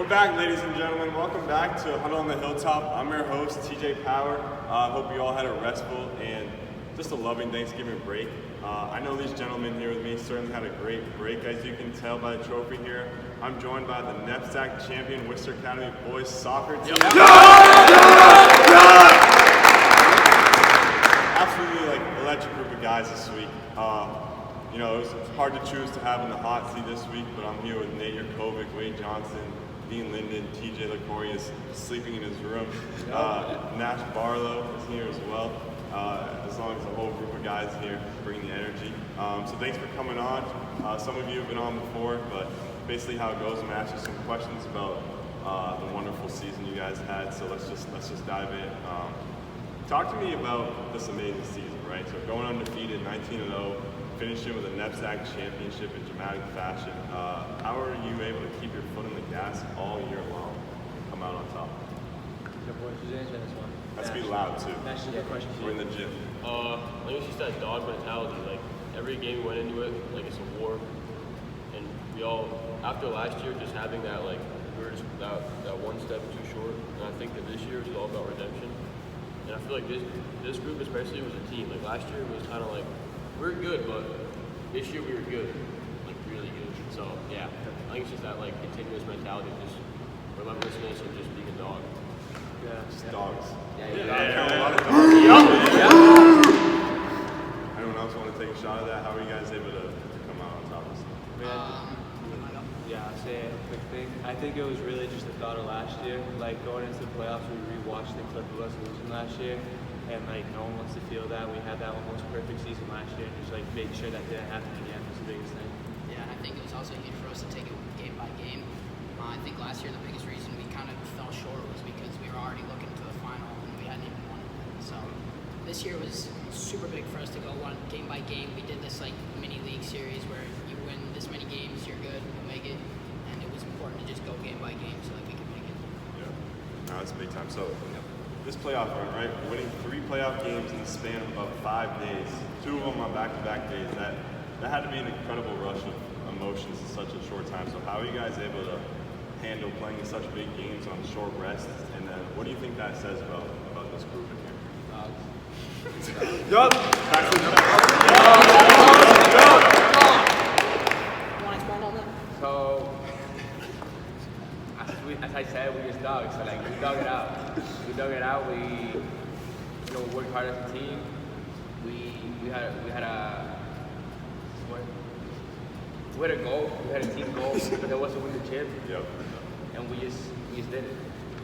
back, ladies and gentlemen. Welcome back to Huddle on the Hilltop. I'm your host, TJ Power. Hope you all had a restful and just a loving Thanksgiving break. I know these gentlemen here with me certainly had a great break, as you can tell by the trophy here. I'm joined by the NEPSAC Champion WORCESTER Academy boys soccer team. Absolutely electric group of guys this week. It was hard to choose to have in the hot seat this week, but I'm here with Nate Yerkovic, Wade Johnson, Dean Linden, TJ LaCoria is sleeping in his room. Nash Barlow is here as well, as long as the whole group of guys here bringing the energy. So thanks for coming on. Some of you have been on before, but basically how it goes, I'm gonna ask you some questions about the wonderful season you guys had. So let's just dive in. Talk to me about this amazing season, right? So going undefeated, 19-0. Finishing with a NEPSAC Championship in dramatic fashion. How are you able to keep your foot on the gas all year long and come out on top? Who's answering this one? Has to be loud too. That's a good question. We're in the gym. I think it's just that dog mentality. Like every game we went into it, like it's a war. And we all, after last year, just having that, like we were just that one step too short. And I think that this year is all about redemption. And I feel like this group especially was a team. Like last year was kind of like, we're good, but this year we were good, like really good. So yeah, I think it's just that like continuous mentality, just relentlessness and just being a dog. Yeah, just dogs. Yeah. A lot of dogs. Anyone else want to take a shot at that? How are you guys able to come out on top of this? Yeah, I'll say a quick thing. I think it was really just the thought of last year. Like going into the playoffs, we rewatched the clip of us losing last year. And no one wants to feel that. We had that almost perfect season last year, and just making sure that didn't happen again was the biggest thing. Yeah, and I think it was also huge for us to take it game by game. I think last year the biggest reason we kind of fell short was because we were already looking to the final and we hadn't even won it. So this year was super big for us to go one game by game. We did this mini league series where you win this many games, you're good, you'll make it. And it was important to just go game by game so that we could make it. Yeah, no, that's big time. So. This playoff run, right? Winning 3 playoff games in the span of about 5 days, 2 of them on back-to-back days. That had to be an incredible rush of emotions in such a short time. So how are you guys able to handle playing such big games on short rest? And then what do you think that says about this group in here? Yup. You want to expand on that? So, as I said, we just dogs. So we dug it out. We dug it out. We worked hard as a team. We had a goal. We had a team goal. That was to win the chip. Yep. And we just did it.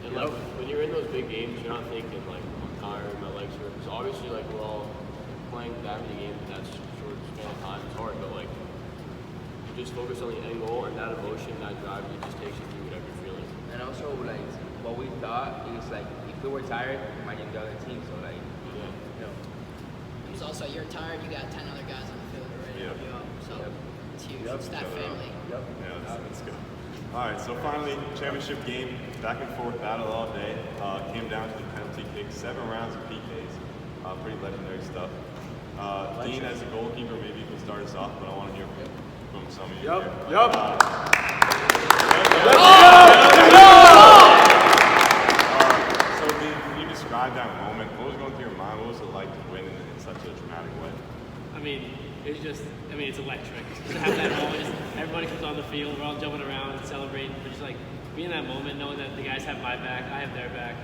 And when you're in those big games, you're not thinking I'm tired, my legs hurt. So obviously we're all playing that many games in that short span of time. It's hard, but you just focus on the end goal and that emotion, that drive, it just takes you through whatever you're feeling. And also what we thought is if we were tired, we might get the other team. So It was also, you're tired, you got 10 other guys on the field already. Yeah. So it's huge. It's that family. Yep. Yeah, that's good. All right, so finally, championship game, back and forth battle all day. Came down to the penalty kick, 7 rounds of PKs. Pretty legendary stuff. Dean, as a goalkeeper, maybe you can start us off, but I want to hear from some of you. So Dean, can you describe that moment? What was going through your mind? What was it like to win in such a dramatic way? It's electric. To have that moment, everybody comes on the field, we're all jumping around and celebrating, but just being in that moment, knowing that the guys have my back, I have their back.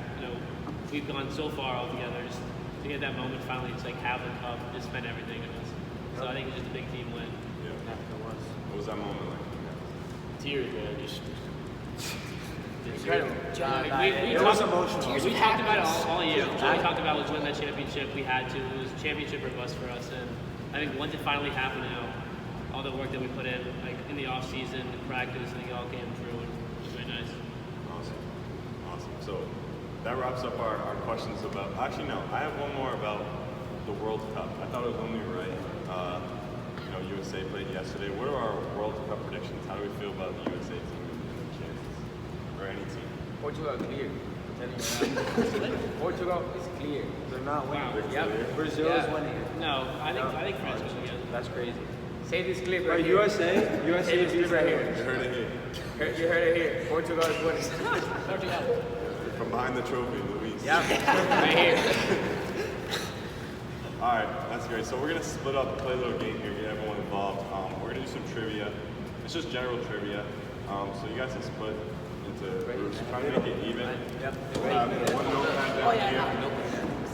We've gone so far all together. Just to get that moment, finally, just have the cup, just spend everything in us. So I think it's just a big team win. Yeah. What was that moment like? Tears, man. We was emotional. We talked about it all year. All we talked about was win that championship. We had to. It was a championship or bust for us. And I think once it finally happened, all the work that we put in the off season, in practice, I think it all came through. And it was really nice. Awesome. So that wraps up our questions about. Actually, no. I have one more about the World Cup. I thought it was only right. USA played yesterday. What are our World Cup predictions? How do we feel about the USA team and the chances, or any team? Portugal clear. Portugal is clear. They're not winning. Yep. Brazil is winning. No, I think France will get it. That's crazy. Say this clip right here. USA is right here. You heard it here. You heard it here. Portugal is winning. From behind the trophy, Luis. Yep, right here. All right, that's great. So we're gonna split up, play a little game here, get everyone involved. We're gonna do some trivia. It's just general trivia. So you guys can split into groups, try to make it even. Yep. We'll have one notepad down here.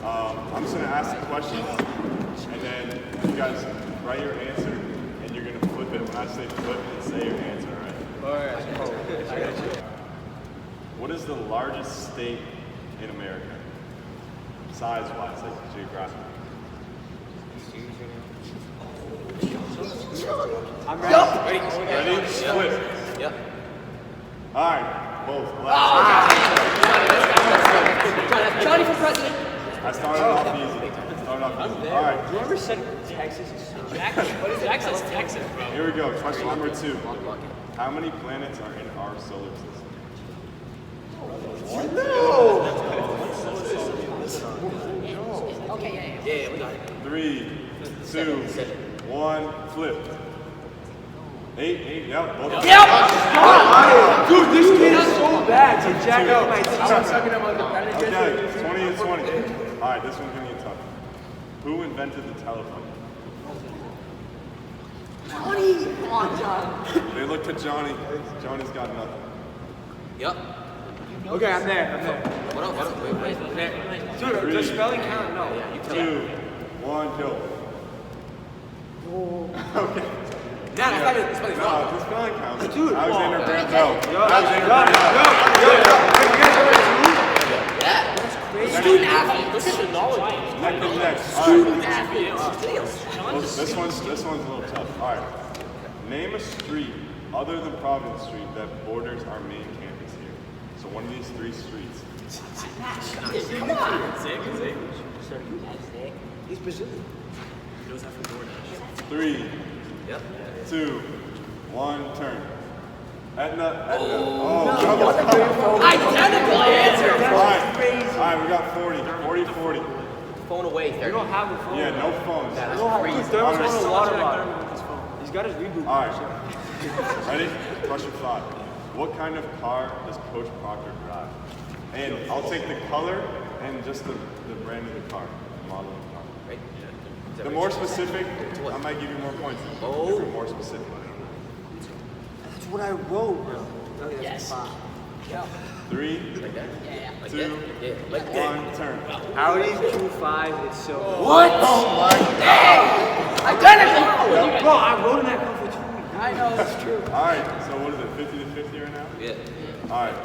I'm just gonna ask the questions, and then you guys write your answer, and you're gonna flip it when I say flip and say your answer. All right? All right. I got you. What is the largest state in America? Size-wise, like geographically. I'm ready. Ready? Split. Yep. All right, both. Johnny for president. I started off easy. All right, Whoever said Texas is so Texas, Texas, bro. here we go. Question number 2. How many planets are in our solar system? Okay, yeah. Yeah, we got it. 3, 2, 1, flip. 8, yep. Both. Dude, this kid is so bad. To jack up my team. I'm sucking up on the Okay, 20 and 20. All right, this one's gonna get tough. Who invented the telephone? Johnny! Come on, John. They looked at Johnny. Johnny's got nothing. Yep. Okay, I'm there. What up? Wait. Dude, does spelling count? No. 2, 1, go. Okay. Nah, that's not it. Spelling's No, wrong. the spelling counts. Dude, Alexander Graham Yo, Bell. Student athlete. Look at the knowledge. Neck and neck. All Student right. athlete. Well, this one's a little tough. All right. Name a street other than Providence Street that borders our main campus here. So one of these 3 streets. Come on. He's Brazilian. 3, Yep. 2, 1, turn. Etna. Oh, trouble. Identical answer. All right, we got 40. 40. Phone away, 30. You don't have a phone. Yeah, no phones. That's Dude, crazy. there was one in a water bottle. He's got his reboot. All right. Ready? Question 5. What kind of car does Coach Proctor drive? And I'll take the color and just the brand of the car, the model of the car. Right? The more specific, I might give you more points. Oh. If you're more specific. That's what I wrote, bro. Yes. 3, Like that? Yeah. Like 2, that? Yeah. Like that. 1, turn. Audi's Q5 is so. What? Oh my God. Identical. Bro, I wrote in that car for 2 weeks. I know, that's true. All right, so what is it, 50 to 50 right now? Yeah. All right.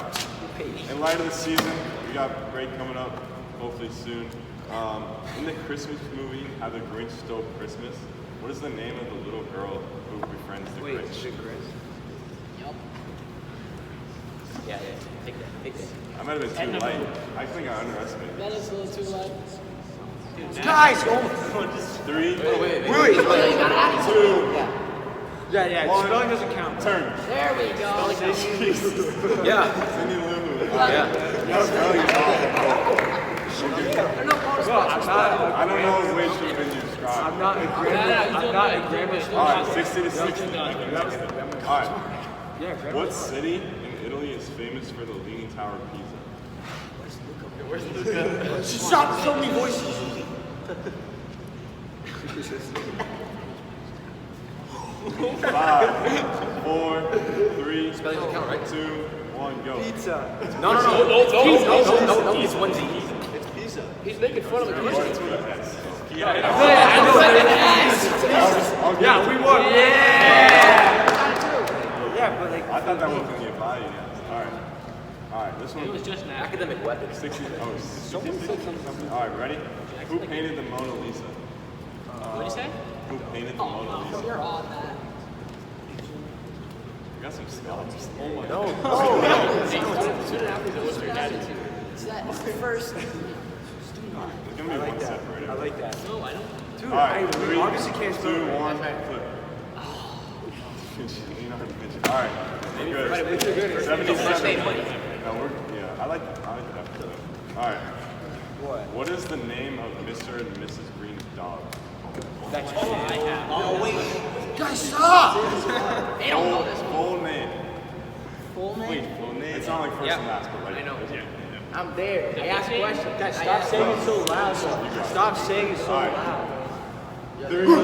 In light of the season, we got break coming up, hopefully soon. In the Christmas movie, How the Grinch Stole Christmas, what is the name of the little girl who befriends the Wait, Grinch? shit, Chris. Yup. Yeah. Take that. I might have been too light. I think I underestimated. That is a little too light. Guys, go. 3, Wait. 2, Yeah. One. Spelling doesn't count. turn. There we go. Yeah. Cindy Lulu. Yeah. Bro, I'm not. I don't know which should have been your scribe. I'm not a grammar student. All right, 60 to 60. All right. Yeah, grammar. What city in Italy is famous for the Leaning Tower of Pisa? Stop so many voices. 5, 4, 3, Spelling doesn't count, right? 2, 1, go. Pizza. No. It's one Z. It's pizza. He's making fun of the Christians. It's with a S. Yeah, we won. Yeah, but like. I thought that was going to be a body yes. All right, this one. It was just an accident. Academic weapon. 60. Oh, 60. All right, ready? Who painted the Mona Lisa? What did you say? Who painted the Mona Lisa? You're on that. You got some scalps. Student athletes are what's your attitude. It's that first. There's going to be one separated. I like that. No, I don't. Dude, All right, I 3, obviously can't 2, spell. 1, flip. You know how to pitch it. All right, good. 77. No, I like that. All right. What is the name of Mr. and Mrs. Green's dog? That's Guys, stop! They don't know this. Full name. the first and last, but like. I know. I'm there. I asked questions. Guys, stop saying it so loud. Stop saying it so loud. 3, 2, 1,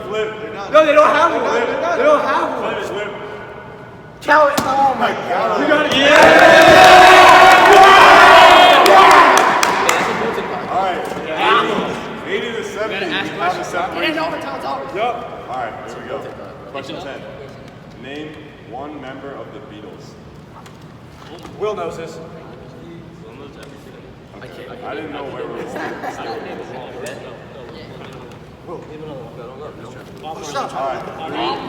flip. No, they don't have one. They don't have one. Flip. Count it. Oh my God. You got it. All right. 80 to 70. It ain't over till it's over. Yep. All right, here we go. Question 10. Name one member of the Beatles. Will knows this. Okay. I didn't know where we were going. All right.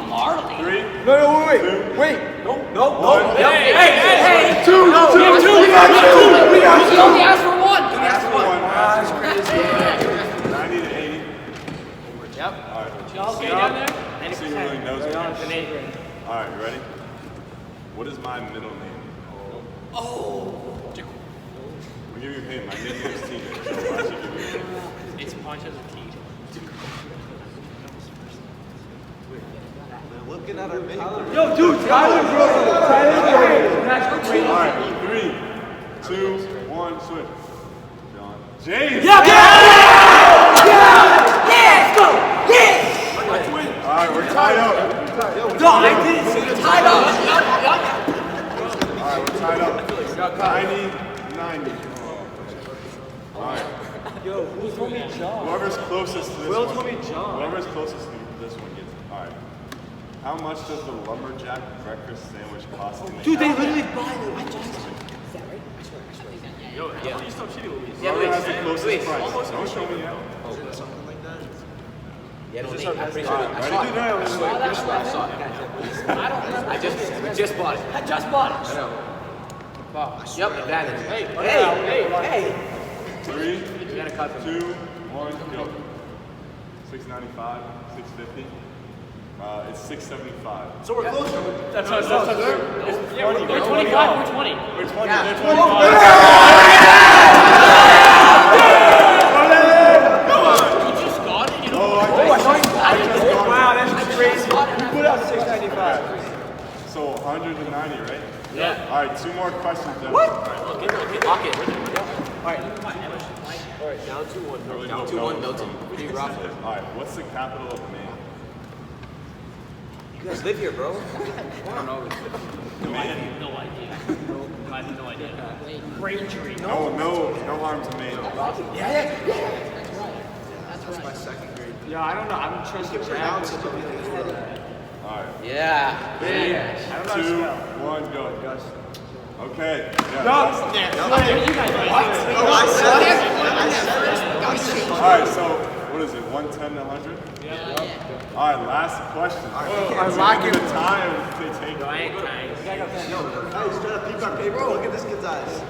Marley. 3. No, wait. No. One. Hey. Two. He only asked for one. That's one. That's crazy. 90 to 80. Yep. All right. Y'all stay down there? See who really knows me. All All right, you ready? What is my middle name? Oh. I'll give you a hint. My nickname's TJ. So I should give you a hint. It's Punch as a T. Looking at our menu. Yo, dude, Tyler, bro. That's crazy. All right, 3, 2, 1, switch. John. James. Yeah. All right, we're tied up. No, I didn't see the Tied up. All right, we're tied up. 90. All right. Yo, who told me John? Whoever's closest to this Will one. told me John. Whoever's closest to this one gets it. All right. How much does the lumberjack breakfast sandwich cost? Dude, they literally buy them. Whoever has the closest price. Don't show me yet. Yeah, All right, ready? I just bought it. I know. Yep, that is. Hey. 3, You gotta cut them. 2, 1, go. 695, 650. It's 675. So we're close. That's we're 25. We're 20. We're 20. They're 25. Wow, that's crazy. You put out 695. So 190, right? Yeah. All right, 2 more questions. Then. Lock it. All right, down 2-1. Down 2-1, Milton. All right, what's the capital of Maine? You guys live here, bro. I don't know. Maine. No idea. I have no idea. Braintree. No harm to Maine. That's my second grade. Yeah, I don't know. I'm trusting Jack. All right. Yeah. 2, 1, go. Okay. Yeah, No. All right, so what is it? 110 to 100? Yeah. All right, last question. I'm locking the time they take. I ain't kind. He's trying to peek our paper. Look at this kid's eyes.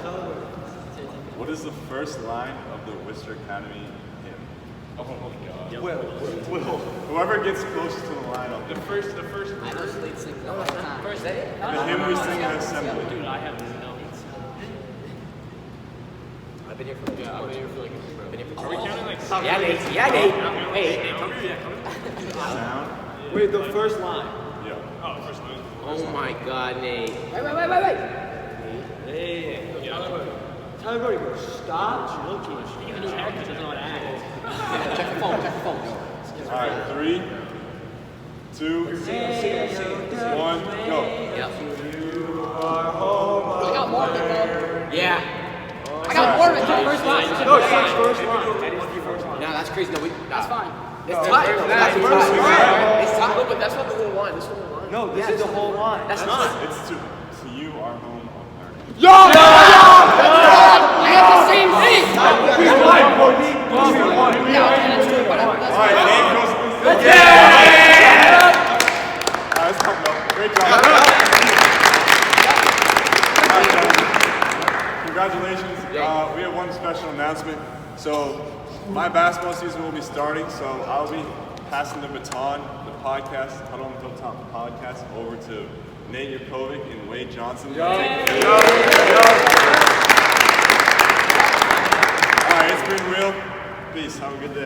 What is the first line of the Worcester Academy hymn? Oh my God. Will. Whoever gets closest to the line, I'll The first. I know the lead singer all the time. Is that it? The hymn we sing at assembly. Dude, I have no. I've been here for like 2 months. I've been here for 2 Are we months. counting like Yeah, Nate. Hey. Sound? Wait, the first line. Yeah. Oh, first line. Oh my God, Nate. Wait. Hey. Tyler, bro, stop looking. Even Jack doesn't know how to act. Check the phone. All right, 3, 2, 1, go. Yep. I got more of it, though. Yeah. I got more of it, though. First line. No, it's not first line. No, that's crazy. No, That's fine. It's tied. That's It's first tied. line. It's tied. Look, but that's not the whole line. This whole line. No, this is the whole line. That's not. It's to you, our home of America. I got the same thing. All right, Nate goes. That's coming up. Great job. Congratulations. We have one special announcement. So my basketball season will be starting, so I'll be passing the baton, the podcast, Huddle and Hilltop podcast, over to Nate Yakovic and Wade Johnson. All right, it's been real. Peace. Have a good day.